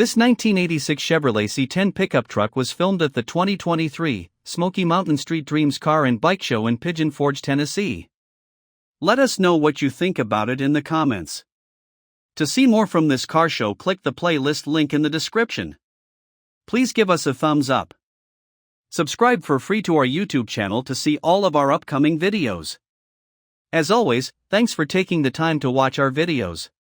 This 1986 Chevrolet C10 pickup truck was filmed at the 2023 Smokey Mountain Street Dreams Car and Bike Show in Pigeon Forge, Tennessee. Let us know what you think about it in the comments. To see more from this car show, click the playlist link in the description. Please give us a thumbs up. Subscribe for free to our YouTube channel to see all of our upcoming videos. As always, thanks for taking the time to watch our videos.